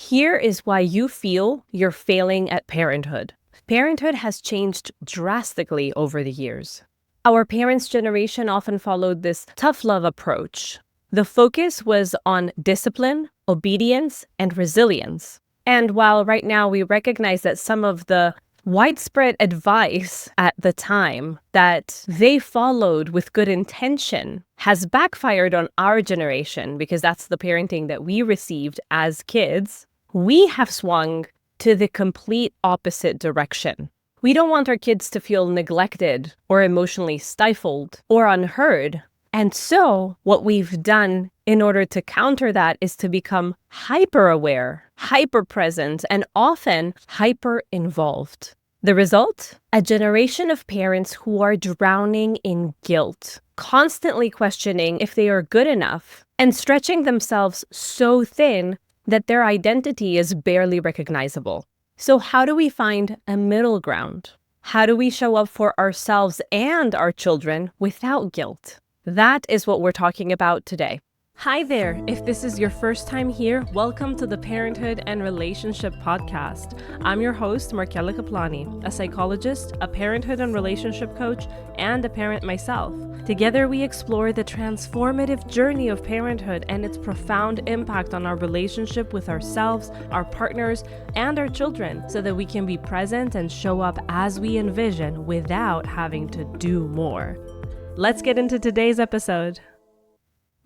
Here is why you feel you're failing at parenthood. Parenthood has changed drastically over the years. Our parents' generation often followed this tough love approach. The focus was on discipline, obedience, and resilience. And while right now we recognize that some of the widespread advice at the time that they followed with good intention has backfired on our generation because that's the parenting that we received as kids, we have swung to the complete opposite direction. We don't want our kids to feel neglected or emotionally stifled or unheard. And so what we've done in order to counter that is to become hyper-aware, hyper-present, and often hyper-involved. The result? A generation of parents who are drowning in guilt, constantly questioning if they are good enough, and stretching themselves so thin that their identity is barely recognizable. So how do we find a middle ground? How do we show up for ourselves and our children without guilt? That is what we're talking about today. Hi there. If this is your first time here, welcome to the Parenthood and Relationship Podcast. I'm your host, Markella Kaplani, a psychologist, a parenthood and relationship coach, and a parent myself. Together, we explore the transformative journey of parenthood and its profound impact on our relationship with ourselves, our partners, and our children so that we can be present and show up as we envision without having to do more. Let's get into today's episode.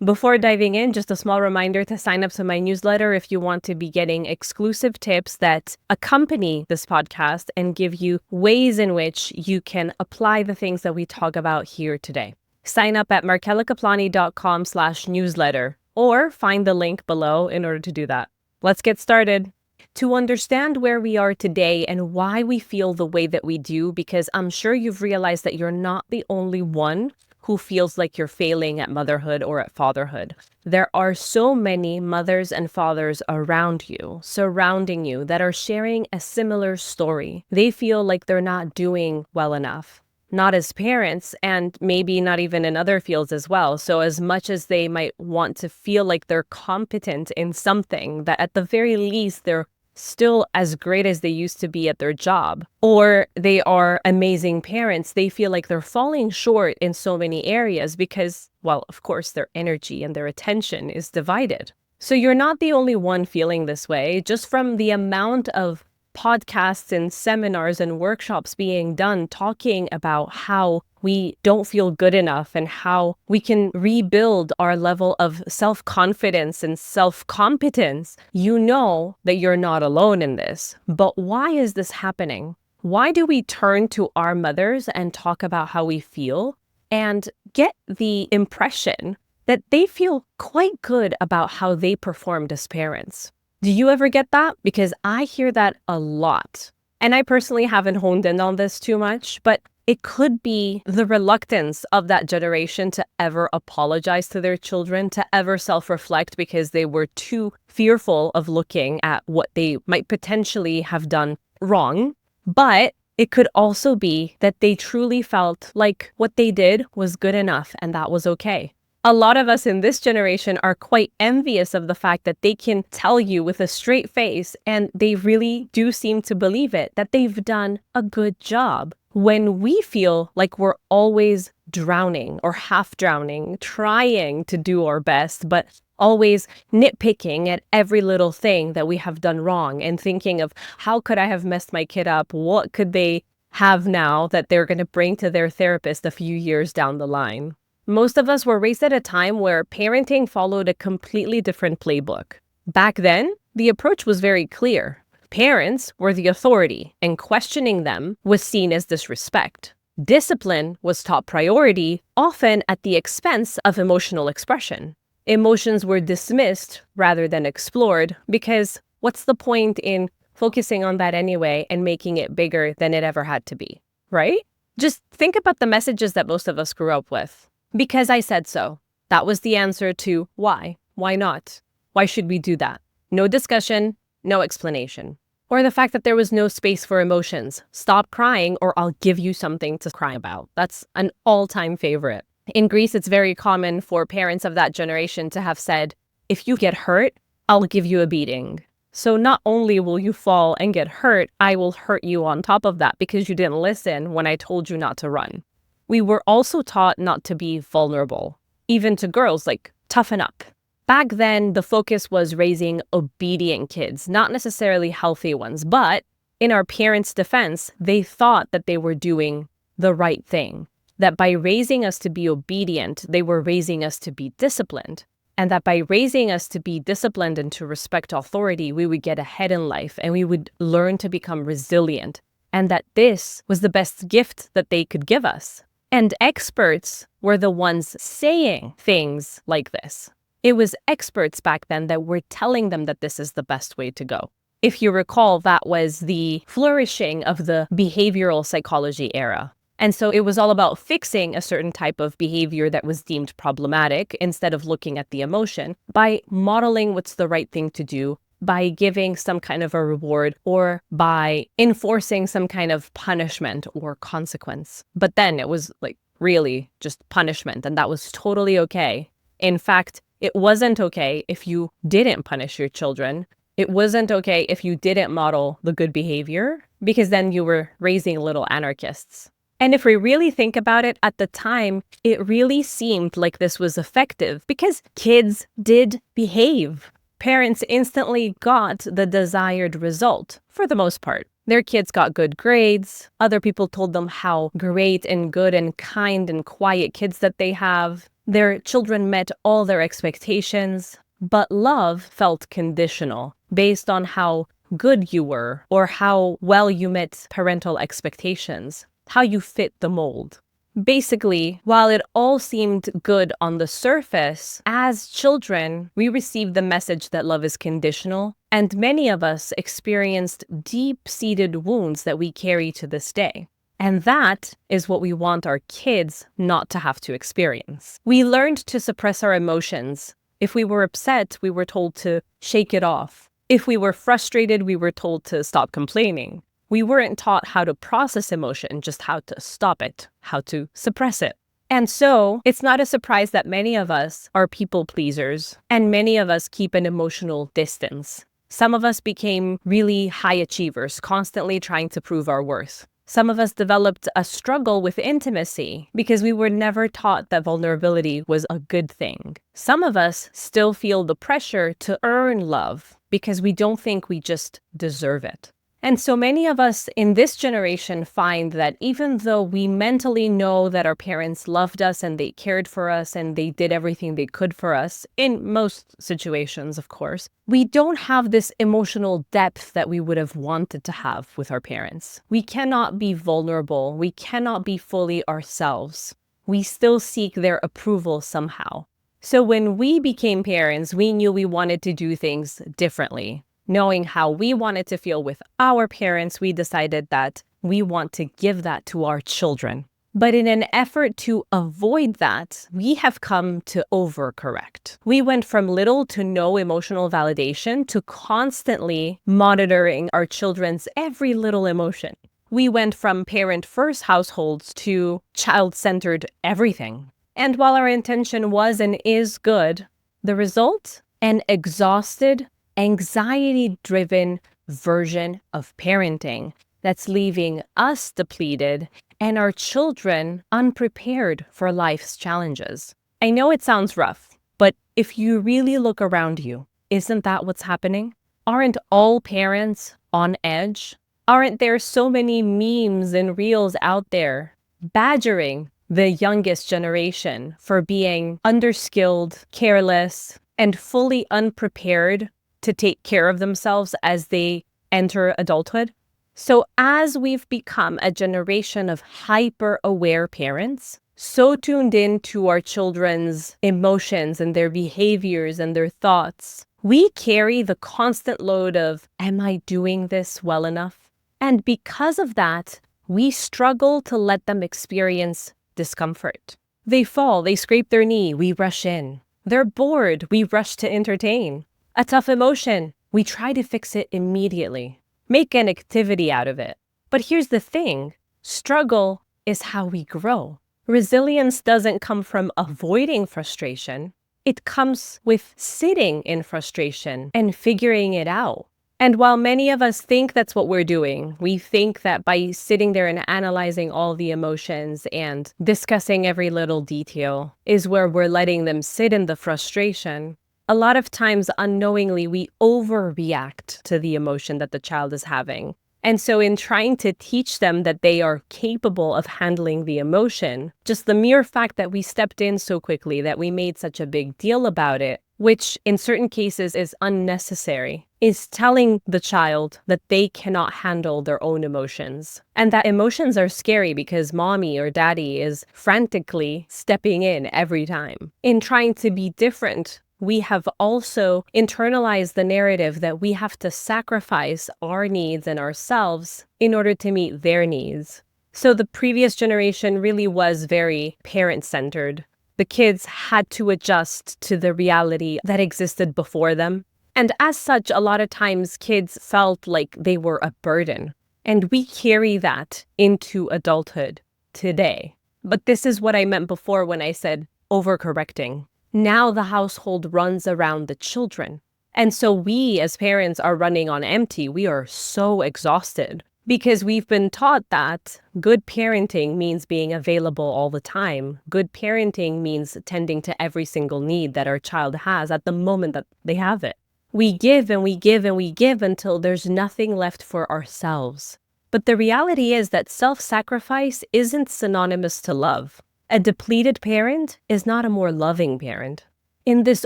Before diving in, just a small reminder to sign up to my newsletter if you want to be getting exclusive tips that accompany this podcast and give you ways in which you can apply the things that we talk about here today. Sign up at markellakaplani.com/newsletter or find the link below in order to do that. Let's get started. To understand where we are today and why we feel the way that we do, because I'm sure you've realized that you're not the only one who feels like you're failing at motherhood or at fatherhood. There are so many mothers and fathers around you, surrounding you, that are sharing a similar story. They feel like they're not doing well enough, not as parents, and maybe not even in other fields as well. So as much as they might want to feel like they're competent in something, that at the very least they're still as great as they used to be at their job, or they are amazing parents, they feel like they're falling short in so many areas because, well, of course, their energy and their attention is divided. So you're not the only one feeling this way. Just from the amount of podcasts and seminars and workshops being done talking about how we don't feel good enough and how we can rebuild our level of self-confidence and self-competence, you know that you're not alone in this. But why is this happening? Why do we turn to our mothers and talk about how we feel and get the impression that they feel quite good about how they performed as parents? Do you ever get that? Because I hear that a lot. And I personally haven't honed in on this too much, but it could be the reluctance of that generation to ever apologize to their children, to ever self-reflect because they were too fearful of looking at what they might potentially have done wrong. But it could also be that they truly felt like what they did was good enough and that was okay. A lot of us in this generation are quite envious of the fact that they can tell you with a straight face, and they really do seem to believe it, that they've done a good job. When we feel like we're always drowning or half drowning, trying to do our best, but always nitpicking at every little thing that we have done wrong and thinking of how could I have messed my kid up? What could they have now that they're going to bring to their therapist a few years down the line? Most of us were raised at a time where parenting followed a completely different playbook. Back then, the approach was very clear. Parents were the authority, and questioning them was seen as disrespect. Discipline was top priority, often at the expense of emotional expression. Emotions were dismissed rather than explored because what's the point in focusing on that anyway and making it bigger than it ever had to be, right? Just think about the messages that most of us grew up with. Because I said so. That was the answer to why. Why not? Why should we do that? No discussion, no explanation. Or the fact that there was no space for emotions. Stop crying or I'll give you something to cry about. That's an all-time favorite. In Greece, it's very common for parents of that generation to have said, if you get hurt, I'll give you a beating. So not only will you fall and get hurt, I will hurt you on top of that because you didn't listen when I told you not to run. We were also taught not to be vulnerable, even to girls, like toughen up. Back then, the focus was raising obedient kids, not necessarily healthy ones, but in our parents' defense, they thought that they were doing the right thing, that by raising us to be obedient, they were raising us to be disciplined, and that by raising us to be disciplined and to respect authority, we would get ahead in life and we would learn to become resilient, and that this was the best gift that they could give us. And experts were the ones saying things like this. It was experts back then that were telling them that this is the best way to go. If you recall, that was the flourishing of the behavioral psychology era. And so it was all about fixing a certain type of behavior that was deemed problematic instead of looking at the emotion by modeling what's the right thing to do, by giving some kind of a reward, or by enforcing some kind of punishment or consequence. But then it was like really just punishment, and that was totally okay. In fact, it wasn't okay if you didn't punish your children. It wasn't okay if you didn't model the good behavior, because then you were raising little anarchists. And if we really think about it, at the time, it really seemed like this was effective because kids did behave. Parents instantly got the desired result, for the most part. Their kids got good grades. Other people told them how great and good and kind and quiet kids that they have. Their children met all their expectations, but love felt conditional based on how good you were or how well you met parental expectations, how you fit the mold. Basically, while it all seemed good on the surface, as children, we received the message that love is conditional, and many of us experienced deep-seated wounds that we carry to this day. And that is what we want our kids not to have to experience. We learned to suppress our emotions. If we were upset, we were told to shake it off. If we were frustrated, we were told to stop complaining. We weren't taught how to process emotion, just how to stop it, how to suppress it. And so it's not a surprise that many of us are people pleasers, and many of us keep an emotional distance. Some of us became really high achievers, constantly trying to prove our worth. Some of us developed a struggle with intimacy because we were never taught that vulnerability was a good thing. Some of us still feel the pressure to earn love because we don't think we just deserve it. And so many of us in this generation find that even though we mentally know that our parents loved us and they cared for us and they did everything they could for us, in most situations, of course, we don't have this emotional depth that we would have wanted to have with our parents. We cannot be vulnerable. We cannot be fully ourselves. We still seek their approval somehow. So when we became parents, we knew we wanted to do things differently. Knowing how we wanted to feel with our parents, we decided that we want to give that to our children. But in an effort to avoid that, we have come to overcorrect. We went from little to no emotional validation to constantly monitoring our children's every little emotion. We went from parent-first households to child-centered everything. And while our intention was and is good, the result? An exhausted, anxiety-driven version of parenting that's leaving us depleted and our children unprepared for life's challenges. I know it sounds rough, but if you really look around you, isn't that what's happening? Aren't all parents on edge? Aren't there so many memes and reels out there badgering the youngest generation for being underskilled, careless, and fully unprepared to take care of themselves as they enter adulthood? So as we've become a generation of hyper-aware parents, so tuned in to our children's emotions and their behaviors and their thoughts, we carry the constant load of, am I doing this well enough? And because of that, we struggle to let them experience discomfort. They fall, they scrape their knee, we rush in. They're bored, we rush to entertain. A tough emotion, we try to fix it immediately. Make an activity out of it. But here's the thing, struggle is how we grow. Resilience doesn't come from avoiding frustration. It comes with sitting in frustration and figuring it out. And while many of us think that's what we're doing, we think that by sitting there and analyzing all the emotions and discussing every little detail is where we're letting them sit in the frustration. A lot of times, unknowingly, we overreact to the emotion that the child is having. And so in trying to teach them that they are capable of handling the emotion, just the mere fact that we stepped in so quickly, that we made such a big deal about it, which in certain cases is unnecessary, is telling the child that they cannot handle their own emotions. And that emotions are scary because mommy or daddy is frantically stepping in every time. In trying to be different, we have also internalized the narrative that we have to sacrifice our needs and ourselves in order to meet their needs. So the previous generation really was very parent-centered. The kids had to adjust to the reality that existed before them. And as such, a lot of times kids felt like they were a burden. And we carry that into adulthood today. But this is what I meant before when I said overcorrecting. Now the household runs around the children. And so we as parents are running on empty. We are so exhausted because we've been taught that good parenting means being available all the time. Good parenting means tending to every single need that our child has at the moment that they have it. We give and we give and we give until there's nothing left for ourselves. But the reality is that self-sacrifice isn't synonymous to love. A depleted parent is not a more loving parent. In this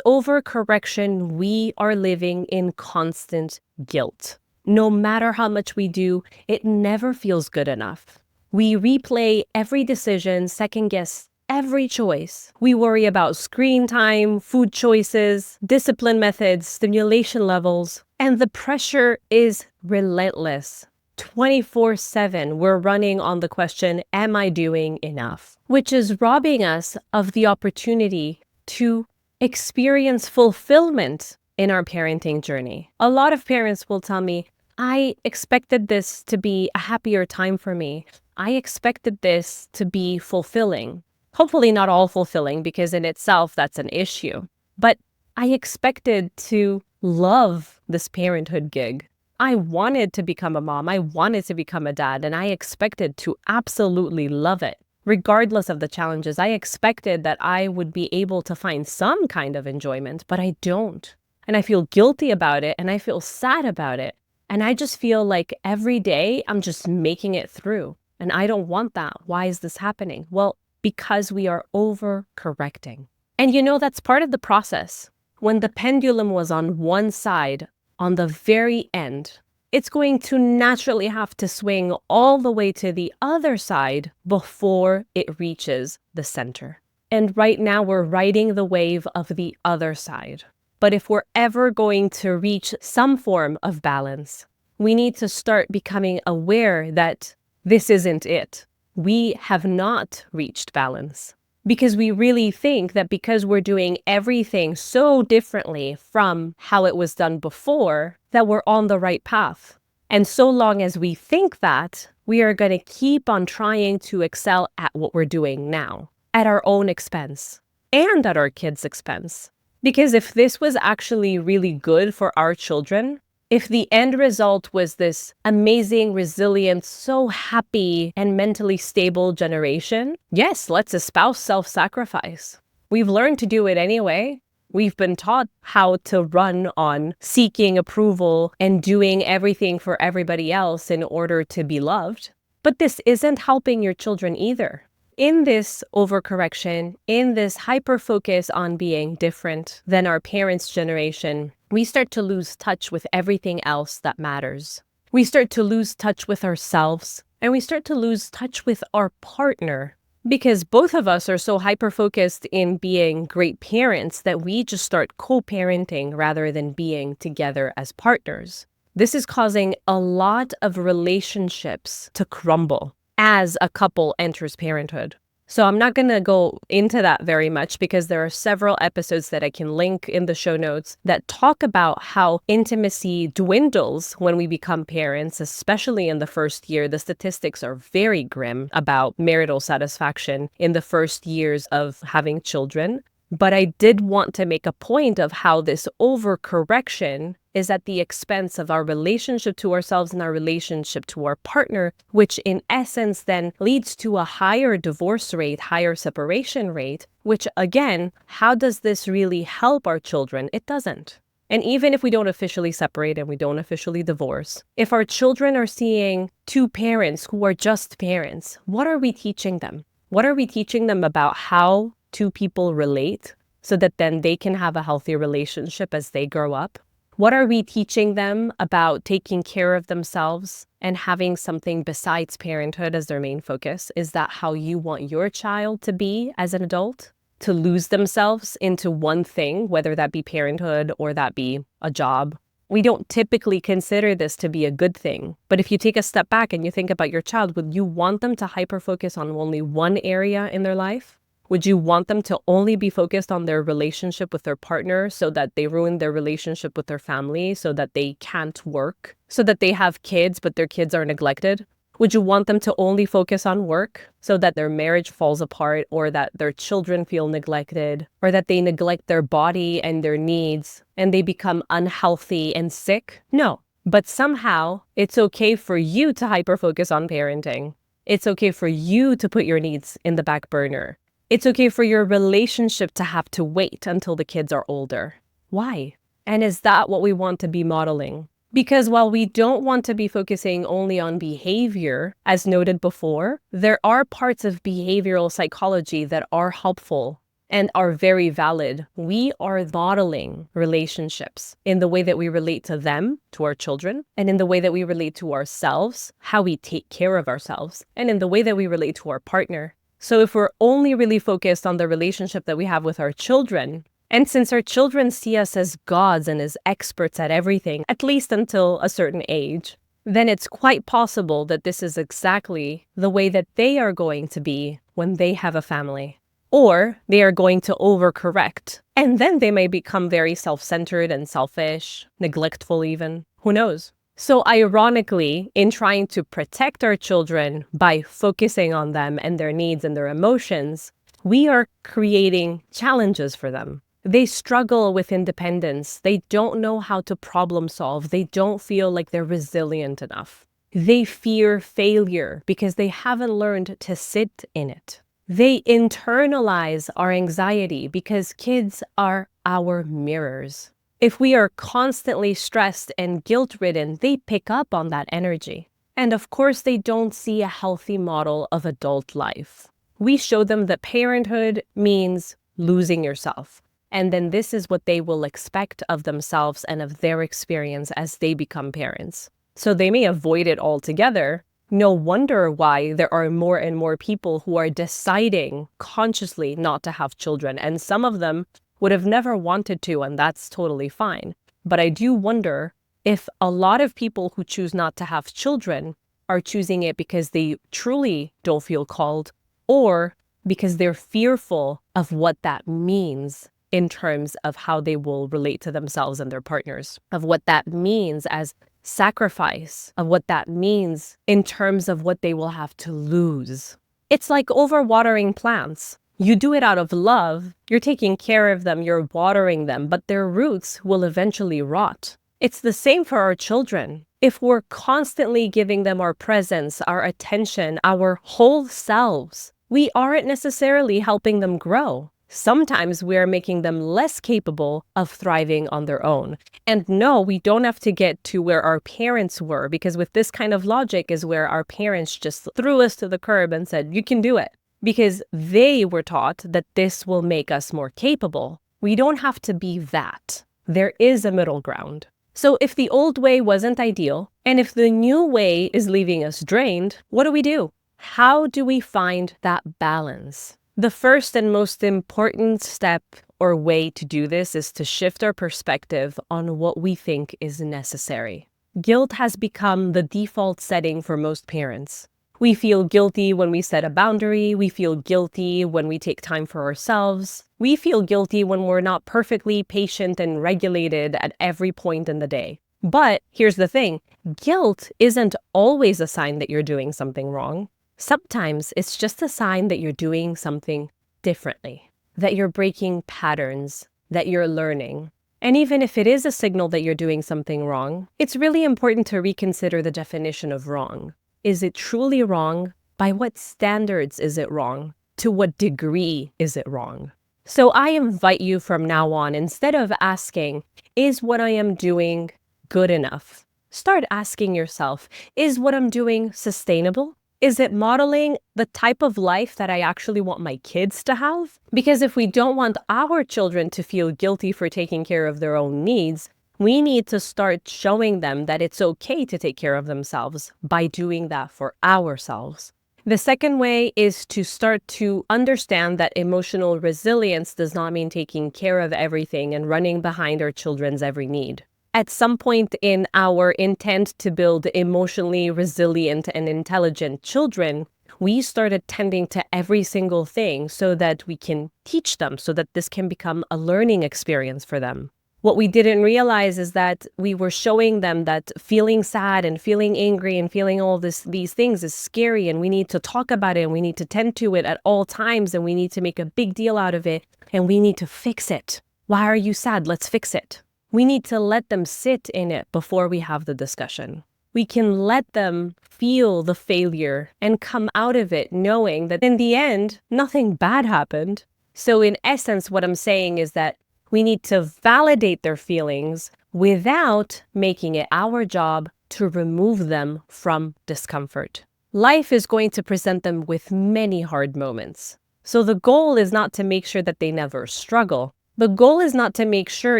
overcorrection, we are living in constant guilt. No matter how much we do, it never feels good enough. We replay every decision, second-guess every choice. We worry about screen time, food choices, discipline methods, stimulation levels, and the pressure is relentless. 24/7, we're running on the question, am I doing enough? Which is robbing us of the opportunity to experience fulfillment in our parenting journey. A lot of parents will tell me, I expected this to be a happier time for me. I expected this to be fulfilling. Hopefully not all fulfilling, because in itself, that's an issue. But I expected to love this parenthood gig. I wanted to become a mom. I wanted to become a dad, and I expected to absolutely love it. Regardless of the challenges, I expected that I would be able to find some kind of enjoyment, but I don't. And I feel guilty about it, and I feel sad about it. And I just feel like every day I'm just making it through. And I don't want that. Why is this happening? Well, because we are overcorrecting. And that's part of the process. When the pendulum was on one side, on the very end, it's going to naturally have to swing all the way to the other side before it reaches the center. And right now we're riding the wave of the other side. But if we're ever going to reach some form of balance, we need to start becoming aware that this isn't it. We have not reached balance. Because we really think that because we're doing everything so differently from how it was done before, that we're on the right path. And so long as we think that, we are going to keep on trying to excel at what we're doing now, at our own expense and at our kids' expense. Because if this was actually really good for our children, if the end result was this amazing, resilient, so happy and mentally stable generation, yes, let's espouse self-sacrifice. We've learned to do it anyway. We've been taught how to run on seeking approval and doing everything for everybody else in order to be loved. But this isn't helping your children either. In this overcorrection, in this hyper-focus on being different than our parents' generation, we start to lose touch with everything else that matters. We start to lose touch with ourselves, and we start to lose touch with our partner. Because both of us are so hyper-focused in being great parents that we just start co-parenting rather than being together as partners. This is causing a lot of relationships to crumble as a couple enters parenthood. So I'm not going to go into that very much because there are several episodes that I can link in the show notes that talk about how intimacy dwindles when we become parents, especially in the first year. The statistics are very grim about marital satisfaction in the first years of having children. But I did want to make a point of how this overcorrection is at the expense of our relationship to ourselves and our relationship to our partner, which in essence then leads to a higher divorce rate, higher separation rate, which again, how does this really help our children? It doesn't. And even if we don't officially separate and we don't officially divorce, if our children are seeing two parents who are just parents, what are we teaching them? What are we teaching them about how two people relate so that then they can have a healthy relationship as they grow up? What are we teaching them about taking care of themselves and having something besides parenthood as their main focus? Is that how you want your child to be as an adult? To lose themselves into one thing, whether that be parenthood or that be a job? We don't typically consider this to be a good thing. But if you take a step back and you think about your child, would you want them to hyper-focus on only one area in their life? Would you want them to only be focused on their relationship with their partner so that they ruin their relationship with their family, so that they can't work, so that they have kids but their kids are neglected? Would you want them to only focus on work so that their marriage falls apart, or that their children feel neglected, or that they neglect their body and their needs and they become unhealthy and sick? No. But somehow it's okay for you to hyper-focus on parenting. It's okay for you to put your needs in the back burner. It's okay for your relationship to have to wait until the kids are older. Why? And is that what we want to be modeling? Because while we don't want to be focusing only on behavior, as noted before, there are parts of behavioral psychology that are helpful and are very valid. We are modeling relationships in the way that we relate to them, to our children, and in the way that we relate to ourselves, how we take care of ourselves, and in the way that we relate to our partner. So if we're only really focused on the relationship that we have with our children, and since our children see us as gods and as experts at everything, at least until a certain age, then it's quite possible that this is exactly the way that they are going to be when they have a family. Or they are going to overcorrect, and then they may become very self-centered and selfish, neglectful even. Who knows? So ironically, in trying to protect our children by focusing on them and their needs and their emotions, we are creating challenges for them. They struggle with independence. They don't know how to problem solve. They don't feel like they're resilient enough. They fear failure because they haven't learned to sit in it. They internalize our anxiety because kids are our mirrors. If we are constantly stressed and guilt-ridden, they pick up on that energy. And of course, they don't see a healthy model of adult life. We show them that parenthood means losing yourself. And then this is what they will expect of themselves and of their experience as they become parents. So they may avoid it altogether. No wonder why there are more and more people who are deciding consciously not to have children. And some of them would have never wanted to, and that's totally fine. But I do wonder if a lot of people who choose not to have children are choosing it because they truly don't feel called, or because they're fearful of what that means in terms of how they will relate to themselves and their partners, of what that means as sacrifice, of what that means in terms of what they will have to lose. It's like overwatering plants. You do it out of love, you're taking care of them, you're watering them, but their roots will eventually rot. It's the same for our children. If we're constantly giving them our presence, our attention, our whole selves, we aren't necessarily helping them grow. Sometimes we are making them less capable of thriving on their own. And no, we don't have to get to where our parents were, because with this kind of logic is where our parents just threw us to the curb and said, you can do it. Because they were taught that this will make us more capable. We don't have to be that. There is a middle ground. So if the old way wasn't ideal, and if the new way is leaving us drained, what do? How do we find that balance? The first and most important step or way to do this is to shift our perspective on what we think is necessary. Guilt has become the default setting for most parents. We feel guilty when we set a boundary. We feel guilty when we take time for ourselves. We feel guilty when we're not perfectly patient and regulated at every point in the day. But here's the thing, guilt isn't always a sign that you're doing something wrong. Sometimes it's just a sign that you're doing something differently. that you're breaking patterns, that you're learning. And even if it is a signal that you're doing something wrong, it's really important to reconsider the definition of wrong. Is it truly wrong? By what standards is it wrong? To what degree is it wrong? So I invite you from now on, instead of asking, is what I am doing good enough? Start asking yourself, is what I'm doing sustainable? Is it modeling the type of life that I actually want my kids to have? Because if we don't want our children to feel guilty for taking care of their own needs, we need to start showing them that it's okay to take care of themselves by doing that for ourselves. The second way is to start to understand that emotional resilience does not mean taking care of everything and running behind our children's every need. At some point in our intent to build emotionally resilient and intelligent children, we start attending to every single thing so that we can teach them, so that this can become a learning experience for them. What we didn't realize is that we were showing them that feeling sad and feeling angry and feeling all these things is scary, and we need to talk about it, and we need to tend to it at all times, and we need to make a big deal out of it, and we need to fix it. Why are you sad? Let's fix it. We need to let them sit in it before we have the discussion. We can let them feel the failure and come out of it knowing that in the end, nothing bad happened. So in essence, what I'm saying is that we need to validate their feelings without making it our job to remove them from discomfort. Life is going to present them with many hard moments. So the goal is not to make sure that they never struggle. The goal is not to make sure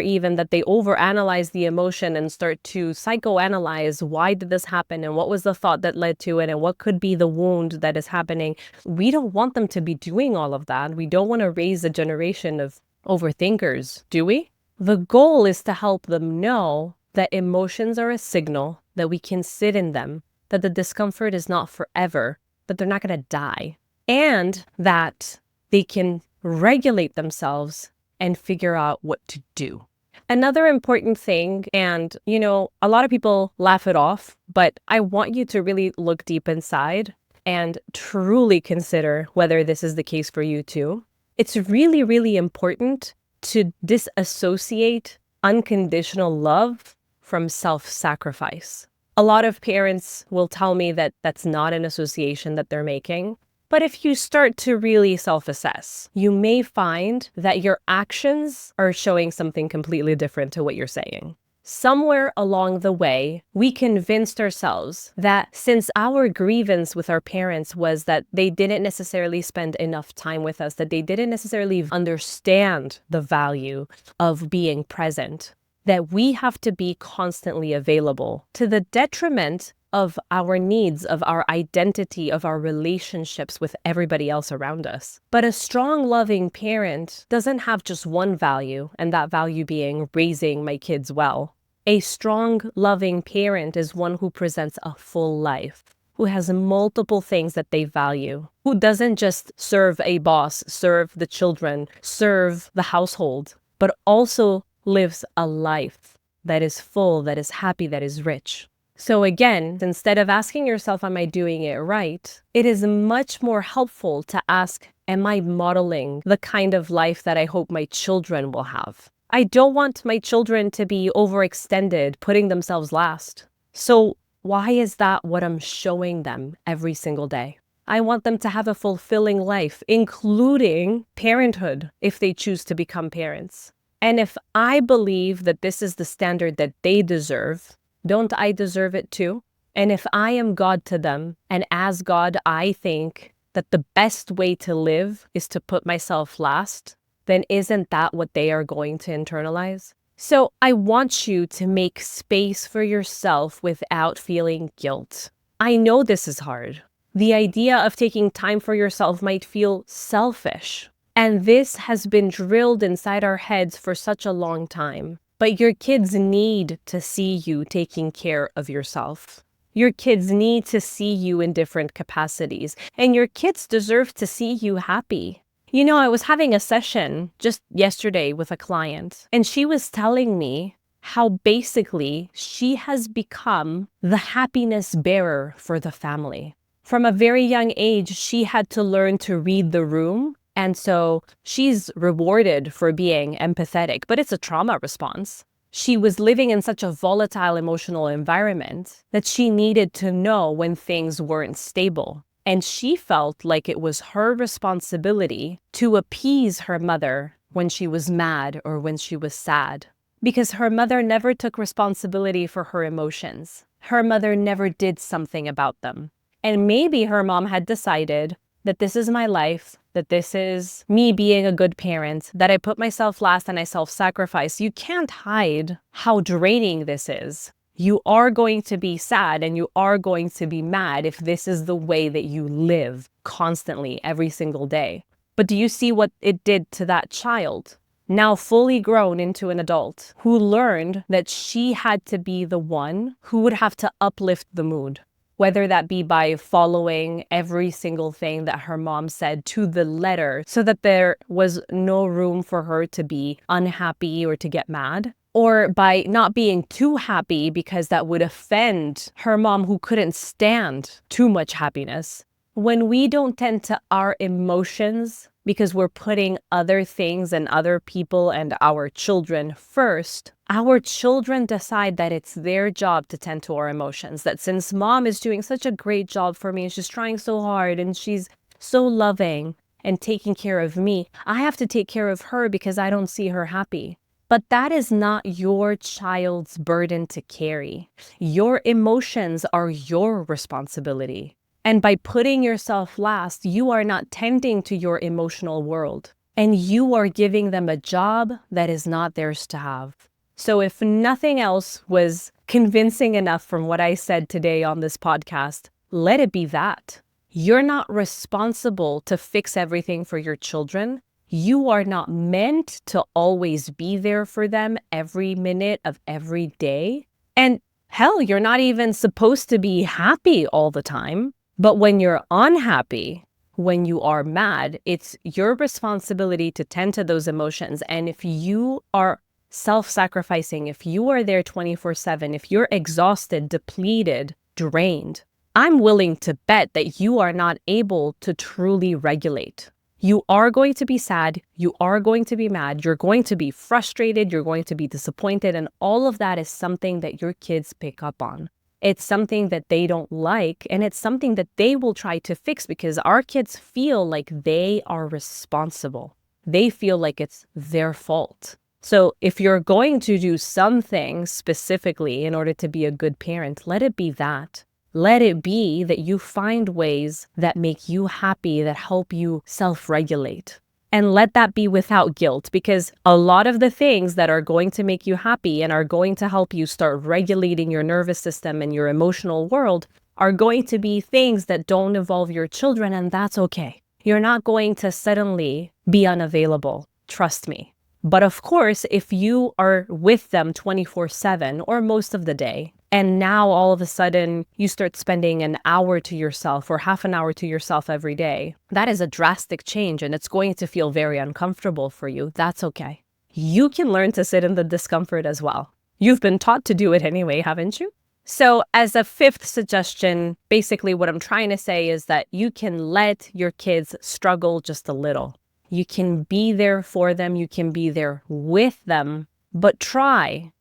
even that they overanalyze the emotion and start to psychoanalyze why did this happen and what was the thought that led to it and what could be the wound that is happening. We don't want them to be doing all of that. We don't want to raise a generation of overthinkers, do we? The goal is to help them know that emotions are a signal, that we can sit in them, that the discomfort is not forever, that they're not going to die, and that they can regulate themselves and figure out what to do. Another important thing, and a lot of people laugh it off, but I want you to really look deep inside and truly consider whether this is the case for you too. It's really, really important to disassociate unconditional love from self-sacrifice. A lot of parents will tell me that that's not an association that they're making. But if you start to really self-assess, you may find that your actions are showing something completely different to what you're saying. Somewhere along the way, we convinced ourselves that since our grievance with our parents was that they didn't necessarily spend enough time with us, that they didn't necessarily understand the value of being present, that we have to be constantly available to the detriment of our needs, of our identity, of our relationships with everybody else around us. But a strong, loving parent doesn't have just one value, and that value being raising my kids well. A strong, loving parent is one who presents a full life, who has multiple things that they value, who doesn't just serve a boss, serve the children, serve the household, but also lives a life that is full, that is happy, that is rich. So again, instead of asking yourself, am I doing it right? It is much more helpful to ask, am I modeling the kind of life that I hope my children will have? I don't want my children to be overextended, putting themselves last. So why is that what I'm showing them every single day? I want them to have a fulfilling life, including parenthood, if they choose to become parents. And if I believe that this is the standard that they deserve, don't I deserve it too? And if I am God to them, and as God I think that the best way to live is to put myself last, then isn't that what they are going to internalize? So I want you to make space for yourself without feeling guilt. I know this is hard. The idea of taking time for yourself might feel selfish. And this has been drilled inside our heads for such a long time. But your kids need to see you taking care of yourself. Your kids need to see you in different capacities. And your kids deserve to see you happy. I was having a session just yesterday with a client, and she was telling me how basically she has become the happiness bearer for the family. From a very young age, she had to learn to read the room And so she's rewarded for being empathetic, but it's a trauma response. She was living in such a volatile emotional environment that she needed to know when things weren't stable. And she felt like it was her responsibility to appease her mother when she was mad or when she was sad, because her mother never took responsibility for her emotions. Her mother never did something about them. And maybe her mom had decided that this is my life, that this is me being a good parent, that I put myself last and I self-sacrifice. You can't hide how draining this is. You are going to be sad and you are going to be mad if this is the way that you live constantly every single day. But do you see what it did to that child? Now fully grown into an adult who learned that she had to be the one who would have to uplift the mood, whether that be by following every single thing that her mom said to the letter so that there was no room for her to be unhappy or to get mad, or by not being too happy because that would offend her mom who couldn't stand too much happiness. When we don't tend to our emotions because we're putting other things and other people and our children first, our children decide that it's their job to tend to our emotions. That since mom is doing such a great job for me and she's trying so hard and she's so loving and taking care of me, I have to take care of her because I don't see her happy. But that is not your child's burden to carry. Your emotions are your responsibility. And by putting yourself last, you are not tending to your emotional world. And you are giving them a job that is not theirs to have. So if nothing else was convincing enough from what I said today on this podcast, let it be that. You're not responsible to fix everything for your children. You are not meant to always be there for them every minute of every day. And hell, you're not even supposed to be happy all the time. But when you're unhappy, when you are mad, it's your responsibility to tend to those emotions. And if you are self-sacrificing, if you are there 24/7, if you're exhausted, depleted, drained, I'm willing to bet that you are not able to truly regulate. You are going to be sad, you are going to be mad, you're going to be frustrated, you're going to be disappointed, and all of that is something that your kids pick up on. It's something that they don't like, and it's something that they will try to fix because our kids feel like they are responsible. They feel like it's their fault. So if you're going to do something specifically in order to be a good parent, let it be that. Let it be that you find ways that make you happy, that help you self-regulate. And let that be without guilt, because a lot of the things that are going to make you happy and are going to help you start regulating your nervous system and your emotional world are going to be things that don't involve your children, and that's okay. You're not going to suddenly be unavailable. Trust me. But of course, if you are with them 24/7 or most of the day, and now all of a sudden you start spending an hour to yourself or half an hour to yourself every day, that is a drastic change and it's going to feel very uncomfortable for you. That's okay. You can learn to sit in the discomfort as well. You've been taught to do it anyway, haven't you? So as a fifth suggestion, basically what I'm trying to say is that you can let your kids struggle just a little. You can be there for them, you can be there with them, but try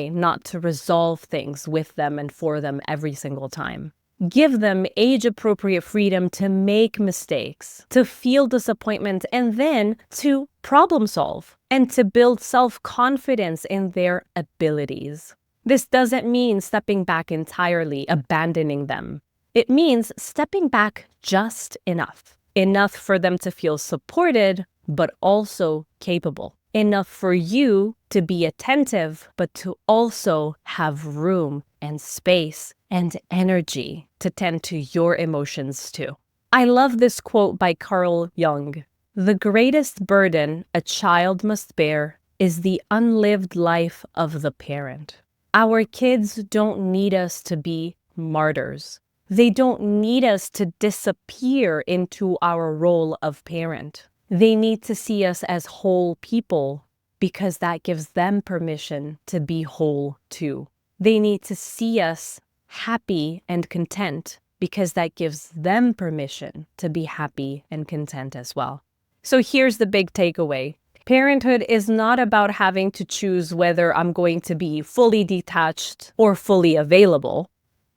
not to resolve things with them and for them every single time. Give them age-appropriate freedom to make mistakes, to feel disappointment, and then to problem solve and to build self-confidence in their abilities. This doesn't mean stepping back entirely, abandoning them. It means stepping back just enough. Enough for them to feel supported, but also capable. Enough for you to be attentive, but to also have room and space and energy to tend to your emotions too. I love this quote by Carl Jung. The greatest burden a child must bear is the unlived life of the parent. Our kids don't need us to be martyrs. They don't need us to disappear into our role of parent. They need to see us as whole people because that gives them permission to be whole too. They need to see us happy and content because that gives them permission to be happy and content as well. So here's the big takeaway. Parenthood is not about having to choose whether I'm going to be fully detached or fully available.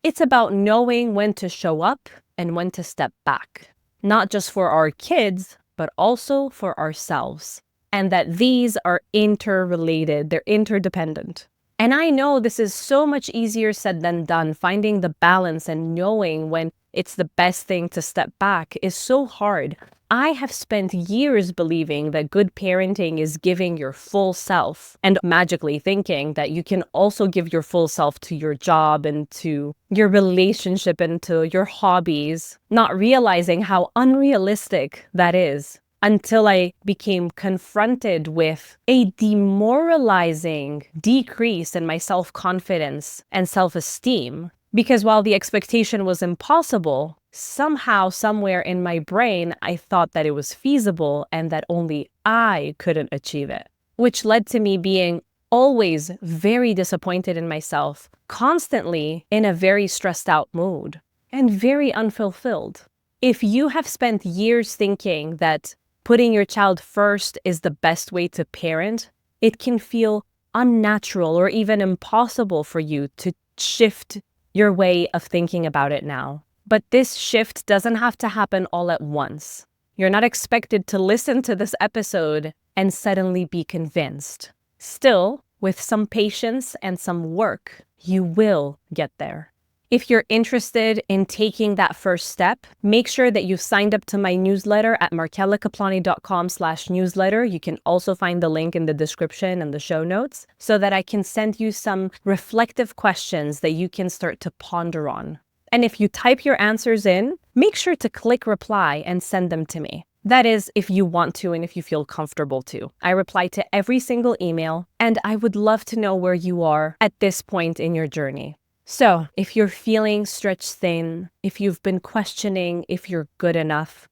It's about knowing when to show up and when to step back, not just for our kids, but also for ourselves. And that these are interrelated, they're interdependent. And I know this is so much easier said than done. Finding the balance and knowing when it's the best thing to step back is so hard. I have spent years believing that good parenting is giving your full self and magically thinking that you can also give your full self to your job and to your relationship and to your hobbies, not realizing how unrealistic that is. Until I became confronted with a demoralizing decrease in my self-confidence and self-esteem. Because while the expectation was impossible, somehow, somewhere in my brain, I thought that it was feasible and that only I couldn't achieve it. Which led to me being always very disappointed in myself, constantly in a very stressed out mood, and very unfulfilled. If you have spent years thinking that putting your child first is the best way to parent, it can feel unnatural or even impossible for you to shift your way of thinking about it now. But this shift doesn't have to happen all at once. You're not expected to listen to this episode and suddenly be convinced. Still, with some patience and some work, you will get there. If you're interested in taking that first step, make sure that you've signed up to my newsletter at markelakaplani.com/newsletter. You can also find the link in the description and the show notes so that I can send you some reflective questions that you can start to ponder on. And if you type your answers in, make sure to click reply and send them to me. That is, if you want to and if you feel comfortable to. I reply to every single email, and I would love to know where you are at this point in your journey. So, if you're feeling stretched thin, if you've been questioning if you're good enough,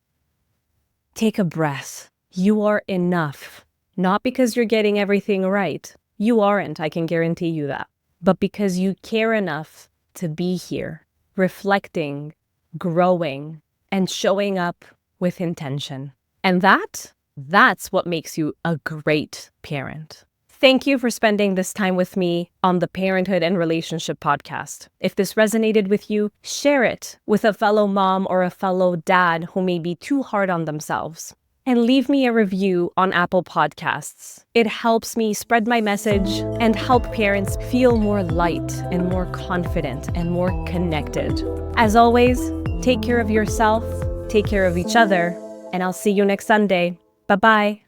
take a breath. You are enough. Not because you're getting everything right. You aren't, I can guarantee you that. But because you care enough to be here, reflecting, growing, and showing up with intention. And that's what makes you a great parent. Thank you for spending this time with me on the Parenthood and Relationship podcast. If this resonated with you, share it with a fellow mom or a fellow dad who may be too hard on themselves. And leave me a review on Apple Podcasts. It helps me spread my message and help parents feel more light and more confident and more connected. As always, take care of yourself, take care of each other, and I'll see you next Sunday. Bye-bye.